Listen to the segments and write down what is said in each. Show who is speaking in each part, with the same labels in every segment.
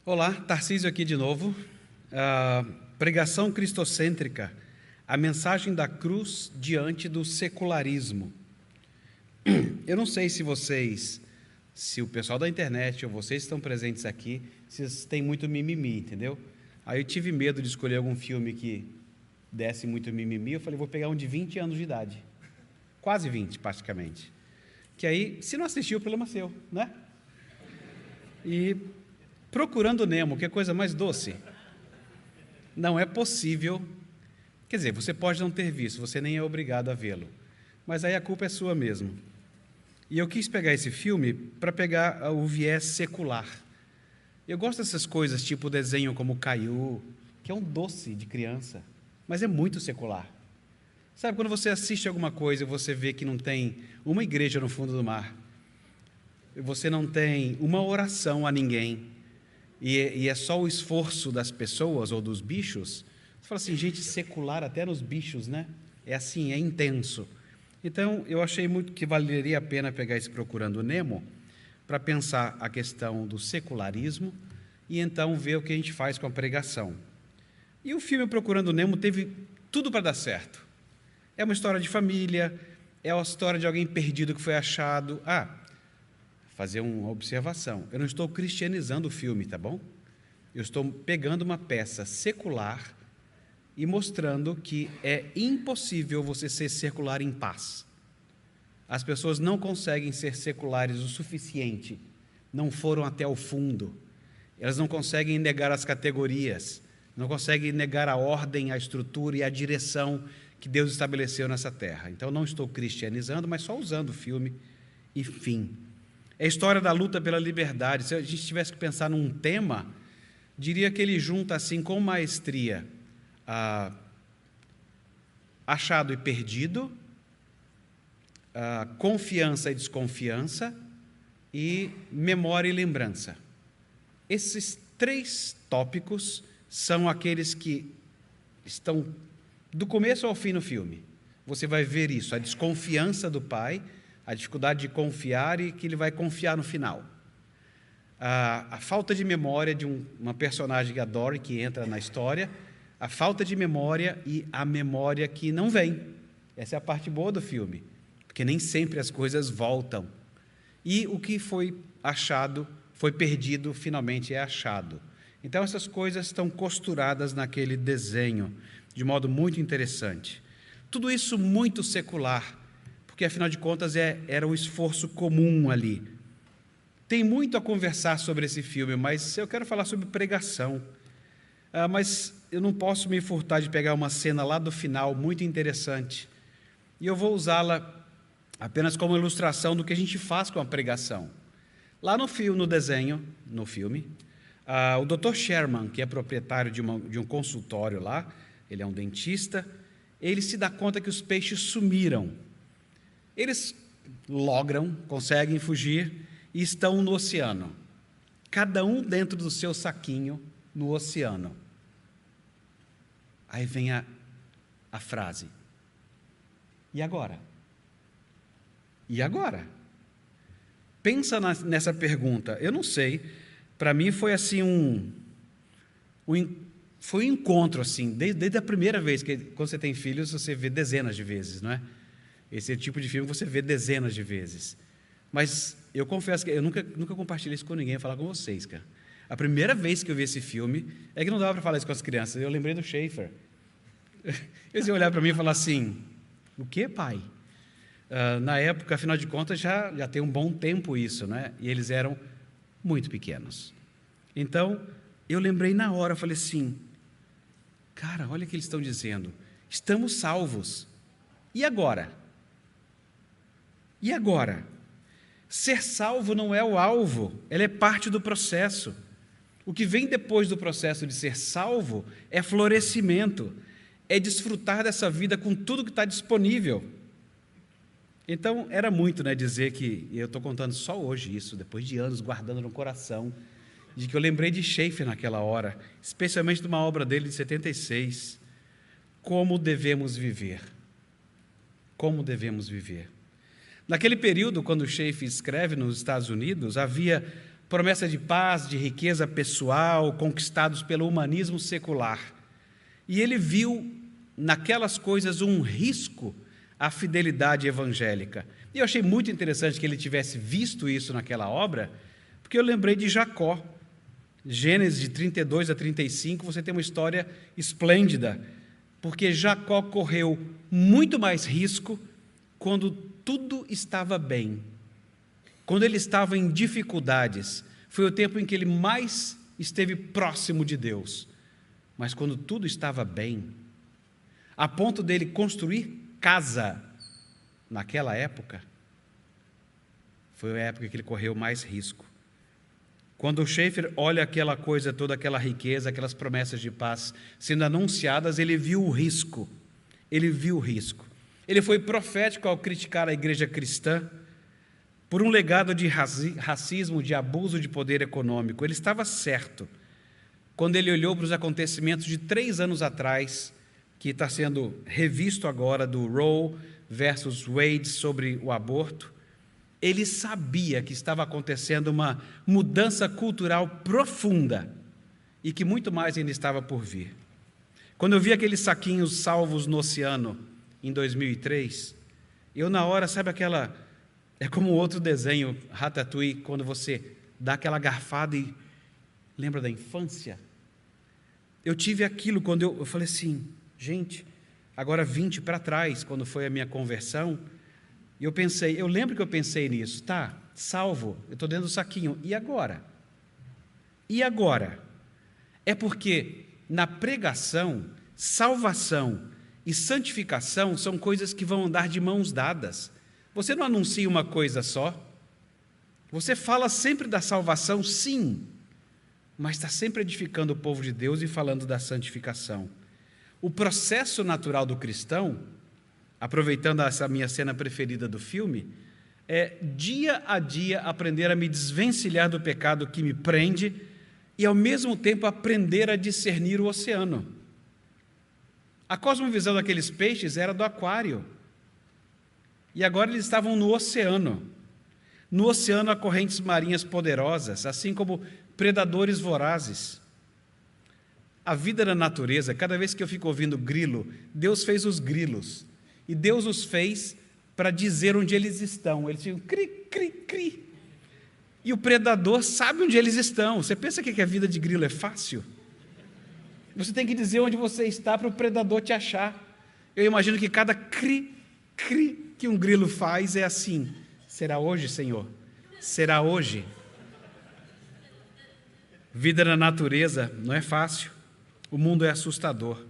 Speaker 1: Olá, Tarcísio aqui de novo. Pregação cristocêntrica, a mensagem da cruz diante do secularismo. Eu não sei se o pessoal da internet ou vocês que estão presentes aqui, vocês têm muito mimimi, entendeu? Aí eu tive medo de escolher algum filme que desse muito mimimi, eu falei, vou pegar um de 20 anos de idade, quase 20 praticamente, que aí, se não assistir, o problema é seu, né? E Procurando Nemo, que é coisa mais doce. Não é possível, quer dizer, você pode não ter visto, você nem é obrigado a vê-lo, mas aí a culpa é sua mesmo. E eu quis pegar esse filme para pegar o viés secular. Eu gosto dessas coisas, tipo desenho como Caiu, que é um doce de criança, mas é muito secular. Sabe, quando você assiste alguma coisa e você vê que não tem uma igreja no fundo do mar, você não tem uma oração a ninguém, e é só o esforço das pessoas ou dos bichos, você fala assim, gente, secular até nos bichos, né? É assim, é intenso. Então, eu achei muito que valeria a pena pegar esse Procurando Nemo para pensar a questão do secularismo e então ver o que a gente faz com a pregação. E o filme Procurando Nemo teve tudo para dar certo. É uma história de família, é uma história de alguém perdido que foi achado. Fazer uma observação. Eu não estou cristianizando o filme, tá bom? Eu estou pegando uma peça secular e mostrando que é impossível você ser secular em paz. As pessoas não conseguem ser seculares o suficiente, não foram até o fundo. Elas não conseguem negar as categorias, não conseguem negar a ordem, a estrutura e a direção que Deus estabeleceu nessa terra. Então, não estou cristianizando, mas só usando o filme e fim. É a história da luta pela liberdade. Se a gente tivesse que pensar num tema, diria que ele junta assim com maestria achado e perdido, confiança e desconfiança e memória e lembrança. Esses três tópicos são aqueles que estão do começo ao fim no filme. Você vai ver isso, a desconfiança do pai, a dificuldade de confiar e que ele vai confiar no final. A falta de memória de uma personagem, a Dory, que entra na história, a falta de memória e a memória que não vem. Essa é a parte boa do filme, porque nem sempre as coisas voltam. E o que foi achado, foi perdido, finalmente é achado. Então, essas coisas estão costuradas naquele desenho, de modo muito interessante. Tudo isso muito secular, porque, afinal de contas, era um esforço comum ali. Tem muito a conversar sobre esse filme, mas eu quero falar sobre pregação. Mas eu não posso me furtar de pegar uma cena lá do final, muito interessante, e eu vou usá-la apenas como ilustração do que a gente faz com a pregação. Lá no filme, no filme, o Dr. Sherman, que é proprietário de um consultório lá, ele é um dentista, ele se dá conta que os peixes sumiram. Eles conseguem fugir e estão no oceano, cada um dentro do seu saquinho no oceano. Aí vem a frase, e agora? E agora? Pensa nessa pergunta. Eu não sei, para mim foi assim foi um encontro assim, desde a primeira vez, que quando você tem filhos, você vê dezenas de vezes, não é? Esse tipo de filme você vê dezenas de vezes. Mas eu confesso que eu nunca compartilhei isso com ninguém, falar com vocês, cara. A primeira vez que eu vi esse filme, é que não dava para falar isso com as crianças, eu lembrei do Schaefer. Eles iam olhar para mim e falar assim, o quê, pai? Na época, afinal de contas, já tem um bom tempo isso, né? E eles eram muito pequenos. Então, eu lembrei na hora, eu falei assim, cara, olha o que eles estão dizendo, estamos salvos. E agora? E agora? Ser salvo não é o alvo, ela é parte do processo. O que vem depois do processo de ser salvo é florescimento, é desfrutar dessa vida com tudo que está disponível. Então, era muito, né, dizer que, e eu estou contando só hoje isso, depois de anos guardando no coração, de que eu lembrei de Schaefer naquela hora, especialmente de uma obra dele de 76, Como Devemos Viver. Como devemos viver. Naquele período, quando Schaefer escreve nos Estados Unidos, havia promessa de paz, de riqueza pessoal, conquistados pelo humanismo secular. E ele viu naquelas coisas um risco à fidelidade evangélica. E eu achei muito interessante que ele tivesse visto isso naquela obra, porque eu lembrei de Jacó. Gênesis de 32 a 35, você tem uma história esplêndida, porque Jacó correu muito mais risco quando tudo estava bem. Quando ele estava em dificuldades, foi o tempo em que ele mais esteve próximo de Deus. Mas quando tudo estava bem, a ponto dele construir casa naquela época, foi a época que ele correu mais risco. Quando o Schaeffer olha aquela coisa, toda aquela riqueza, aquelas promessas de paz sendo anunciadas, ele viu o risco. Ele viu o risco. Ele foi profético ao criticar a igreja cristã por um legado de racismo, de abuso de poder econômico. Ele estava certo quando ele olhou para os acontecimentos de 3 anos atrás, que está sendo revisto agora, do Roe versus Wade sobre o aborto. Ele sabia que estava acontecendo uma mudança cultural profunda e que muito mais ainda estava por vir. Quando eu vi aqueles saquinhos salvos no oceano em 2003, eu na hora, sabe aquela... É como outro desenho, Ratatouille, quando você dá aquela garfada e lembra da infância? Eu tive aquilo quando eu falei assim, gente, agora 20 para trás, quando foi a minha conversão, e eu lembro que eu pensei nisso, tá, salvo, eu estou dentro do saquinho, e agora? E agora? É porque na pregação, salvação e santificação são coisas que vão andar de mãos dadas. Você não anuncia uma coisa só, você fala sempre da salvação, sim, mas está sempre edificando o povo de Deus e falando da santificação. O processo natural do cristão, aproveitando essa minha cena preferida do filme, é dia a dia aprender a me desvencilhar do pecado que me prende e, ao mesmo tempo, aprender a discernir o oceano. A cosmovisão daqueles peixes era do aquário. E agora eles estavam no oceano. No oceano há correntes marinhas poderosas, assim como predadores vorazes. A vida na natureza, cada vez que eu fico ouvindo grilo, Deus fez os grilos. E Deus os fez para dizer onde eles estão. Eles ficam cri, cri, cri. E o predador sabe onde eles estão. Você pensa que a vida de grilo é fácil? Você tem que dizer onde você está para o predador te achar. Eu imagino que cada cri, cri que um grilo faz é assim. Será hoje, Senhor? Será hoje? Vida na natureza não é fácil. O mundo é assustador.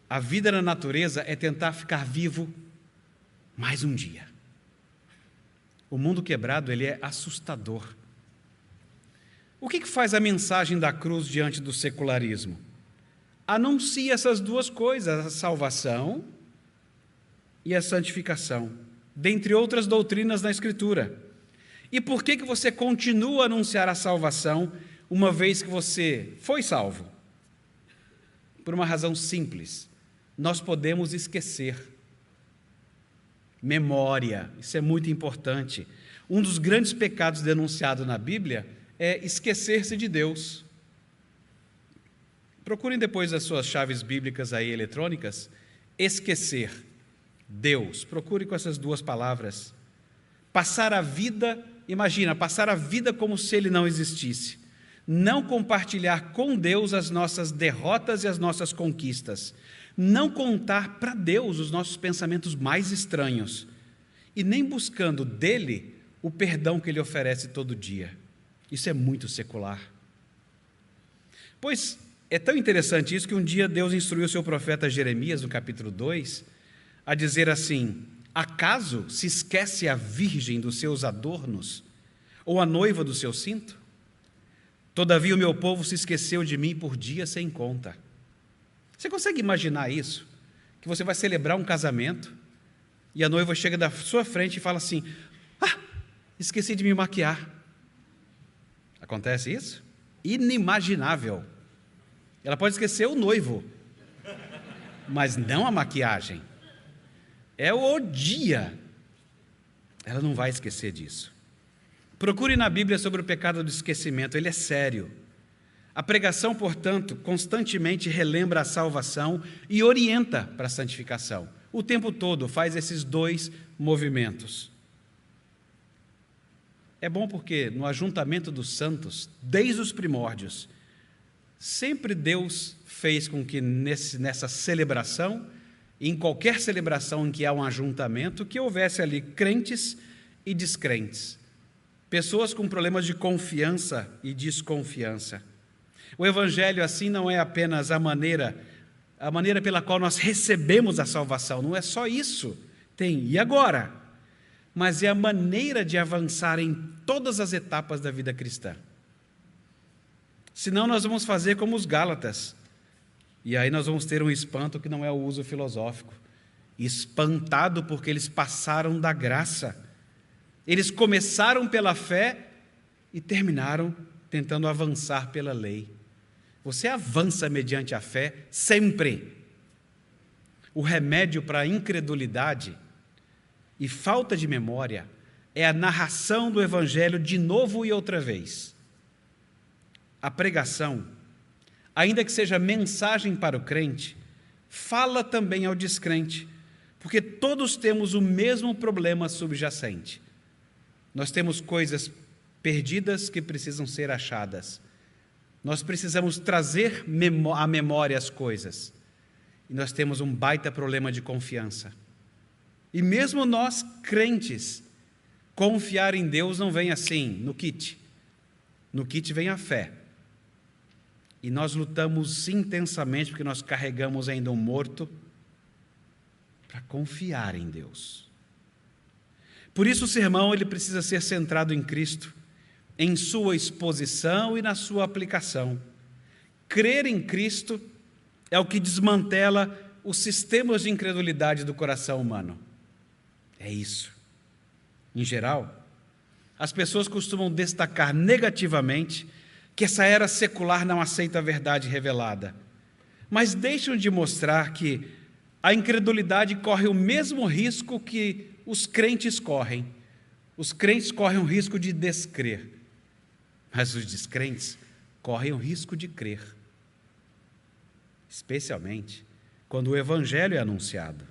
Speaker 1: A vida na natureza é tentar ficar vivo mais um dia. O mundo quebrado, ele é assustador. O que faz a mensagem da cruz diante do secularismo? Anuncia essas duas coisas, a salvação e a santificação, dentre outras doutrinas na Escritura. E por que você continua a anunciar a salvação uma vez que você foi salvo? Por uma razão simples. Nós podemos esquecer. Memória, isso é muito importante. Um dos grandes pecados denunciados na Bíblia é esquecer-se de Deus. Procurem depois as suas chaves bíblicas aí eletrônicas. Esquecer Deus. Procure com essas duas palavras. Passar a vida, imagina, passar a vida como se Ele não existisse. Não compartilhar com Deus as nossas derrotas e as nossas conquistas. Não contar para Deus os nossos pensamentos mais estranhos. E nem buscando dEle o perdão que Ele oferece todo dia. Isso é muito secular. Pois é tão interessante isso que um dia Deus instruiu o seu profeta Jeremias, no capítulo 2, a dizer assim: acaso se esquece a virgem dos seus adornos, ou a noiva do seu cinto? Todavia o meu povo se esqueceu de mim por dia sem conta. Você consegue imaginar isso? Que você vai celebrar um casamento e a noiva chega da sua frente e fala assim: esqueci de me maquiar. Acontece isso? Inimaginável. Ela pode esquecer o noivo, mas não a maquiagem. É o dia. Ela não vai esquecer disso. Procure na Bíblia sobre o pecado do esquecimento, ele é sério. A pregação, portanto, constantemente relembra a salvação e orienta para a santificação. O tempo todo faz esses dois movimentos. É bom porque no ajuntamento dos santos, desde os primórdios, sempre Deus fez com que nessa celebração, em qualquer celebração em que há um ajuntamento, que houvesse ali crentes e descrentes, pessoas com problemas de confiança e desconfiança. O Evangelho, assim, não é apenas a maneira pela qual nós recebemos a salvação, não é só isso, tem, e agora? Mas é a maneira de avançar em todas as etapas da vida cristã. Senão nós vamos fazer como os Gálatas, e aí nós vamos ter um espanto que não é o uso filosófico, espantado porque eles passaram da graça. Eles começaram pela fé e terminaram tentando avançar pela lei. Você avança mediante a fé sempre. O remédio para a incredulidade e falta de memória é a narração do Evangelho de novo e outra vez. A pregação, ainda que seja mensagem para o crente, fala também ao descrente, porque todos temos o mesmo problema subjacente. Nós temos coisas perdidas que precisam ser achadas. Nós precisamos trazer à memória as coisas. E nós temos um baita problema de confiança. E mesmo nós, crentes, confiar em Deus não vem assim, no kit. No kit vem a fé. E nós lutamos intensamente, porque nós carregamos ainda um morto, para confiar em Deus. Por isso o sermão ele precisa ser centrado em Cristo, em sua exposição e na sua aplicação. Crer em Cristo é o que desmantela os sistemas de incredulidade do coração humano. É isso. Em geral, as pessoas costumam destacar negativamente que essa era secular não aceita a verdade revelada, mas deixam de mostrar que a incredulidade corre o mesmo risco que os crentes correm. Os crentes correm o risco de descrer, mas os descrentes correm o risco de crer, especialmente quando o Evangelho é anunciado.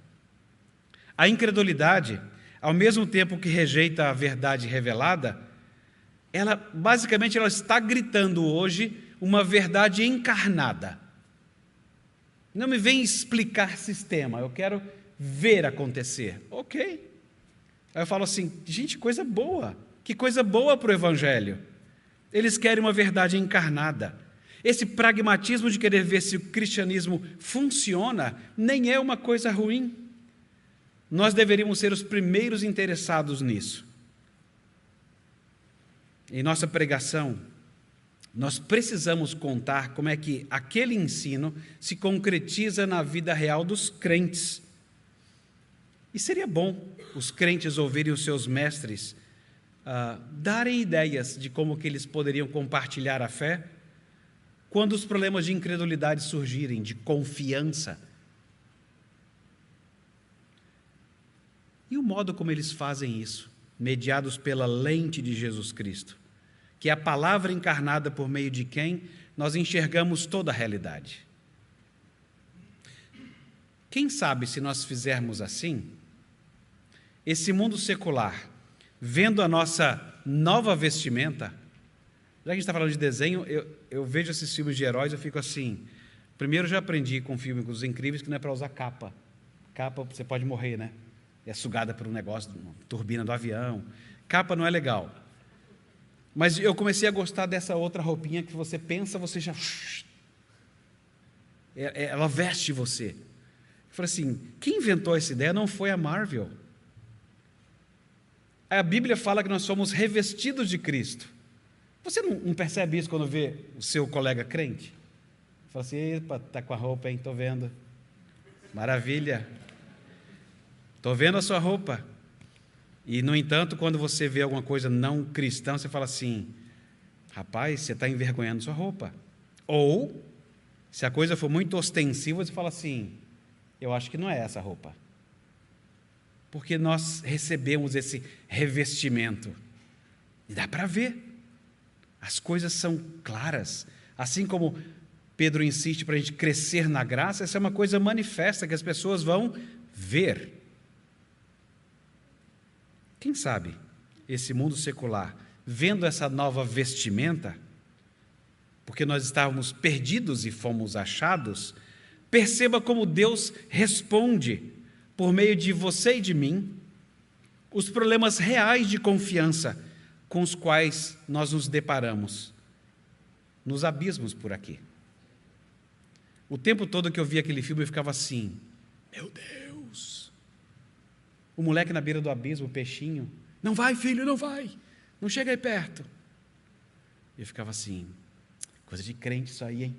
Speaker 1: A incredulidade, ao mesmo tempo que rejeita a verdade revelada, ela está gritando hoje uma verdade encarnada. Não me vem explicar sistema, eu quero ver acontecer. Ok. Aí eu falo assim, gente, coisa boa. Que coisa boa para o Evangelho. Eles querem uma verdade encarnada. Esse pragmatismo de querer ver se o cristianismo funciona nem é uma coisa ruim. Nós deveríamos ser os primeiros interessados nisso. Em nossa pregação, nós precisamos contar como é que aquele ensino se concretiza na vida real dos crentes. E seria bom os crentes ouvirem os seus mestres darem ideias de como que eles poderiam compartilhar a fé quando os problemas de incredulidade surgirem, de confiança. E o modo como eles fazem isso, mediados pela lente de Jesus Cristo, que é a palavra encarnada por meio de quem nós enxergamos toda a realidade. Quem sabe se nós fizermos assim, esse mundo secular, vendo a nossa nova vestimenta, já que a gente está falando de desenho, eu vejo esses filmes de heróis, eu fico assim, primeiro já aprendi com o filme Os Incríveis que não é para usar capa. Capa você pode morrer, né? É sugada por um negócio, uma turbina do avião. Capa não é legal. Mas eu comecei a gostar dessa outra roupinha que você pensa, você já... Ela veste você. Eu falei assim, quem inventou essa ideia não foi a Marvel. A Bíblia fala que nós somos revestidos de Cristo. Você não percebe isso quando vê o seu colega crente? Fala assim, epa, está com a roupa, hein? Estou vendo. Maravilha. Estou vendo a sua roupa. E, no entanto, quando você vê alguma coisa não cristã, você fala assim, rapaz, você está envergonhando sua roupa. Ou, se a coisa for muito ostensiva, você fala assim, eu acho que não é essa roupa. Porque nós recebemos esse revestimento. E dá para ver. As coisas são claras. Assim como Pedro insiste para a gente crescer na graça, essa é uma coisa manifesta que as pessoas vão ver. Quem sabe esse mundo secular, vendo essa nova vestimenta, porque nós estávamos perdidos e fomos achados, perceba como Deus responde, por meio de você e de mim, os problemas reais de confiança com os quais nós nos deparamos nos abismos por aqui. O tempo todo que eu via aquele filme eu ficava assim, meu Deus, o moleque na beira do abismo, o peixinho, não vai filho, não vai, não chega aí perto. Eu ficava assim, coisa de crente isso aí, hein?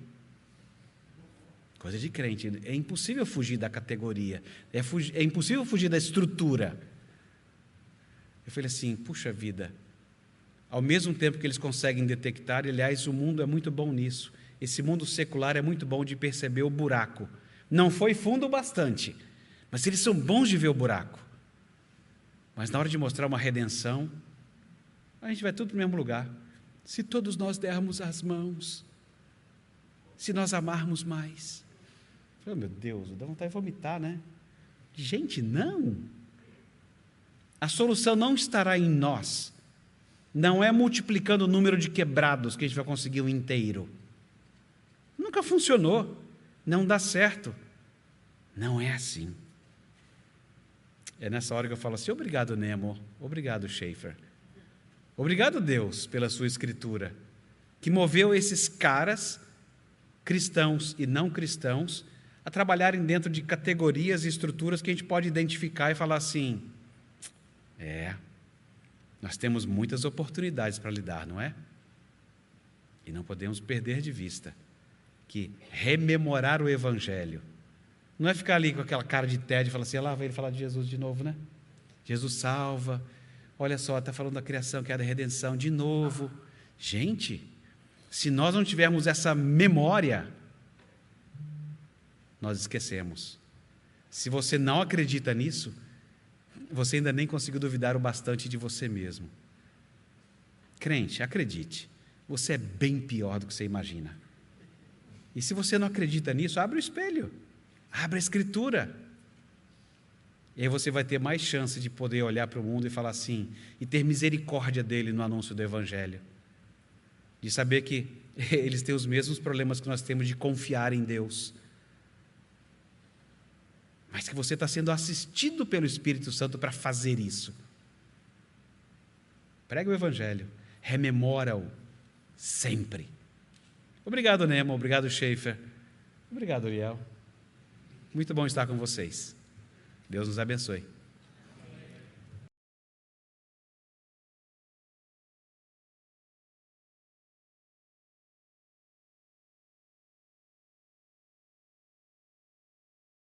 Speaker 1: Coisa de crente, é impossível fugir da categoria, é impossível fugir da estrutura. Eu falei assim, puxa vida, ao mesmo tempo que eles conseguem detectar, aliás, o mundo é muito bom nisso, esse mundo secular é muito bom de perceber o buraco, não foi fundo o bastante, mas eles são bons de ver o buraco, mas na hora de mostrar uma redenção, a gente vai tudo para o mesmo lugar. Se todos nós dermos as mãos, se nós amarmos mais, oh, meu Deus, dá vontade de vomitar, né? Gente, não! A solução não estará em nós, não é multiplicando o número de quebrados que a gente vai conseguir um inteiro. Nunca funcionou, não dá certo, não é assim. É nessa hora que eu falo assim, obrigado Nemo, obrigado Schaeffer, obrigado Deus pela sua escritura, que moveu esses caras, cristãos e não cristãos, a trabalharem dentro de categorias e estruturas que a gente pode identificar e falar assim, nós temos muitas oportunidades para lidar, não é? E não podemos perder de vista que rememorar o Evangelho não é ficar ali com aquela cara de tédio e falar assim, lá vai ele falar de Jesus de novo, né? Jesus salva, olha só, está falando da criação, que é da redenção, de novo. Gente, se nós não tivermos essa memória, nós esquecemos. Se você não acredita nisso, você ainda nem conseguiu duvidar o bastante de você mesmo. Crente, acredite, você é bem pior do que você imagina. E se você não acredita nisso, abre o espelho, abre a Escritura. E aí você vai ter mais chance de poder olhar para o mundo e falar assim, e ter misericórdia dele no anúncio do Evangelho. De saber que eles têm os mesmos problemas que nós temos de confiar em Deus. Mas que você está sendo assistido pelo Espírito Santo para fazer isso. Prega o Evangelho, rememora-o sempre. Obrigado, Nemo, obrigado, Schaeffer, obrigado, Ariel. Muito bom estar com vocês. Deus nos abençoe.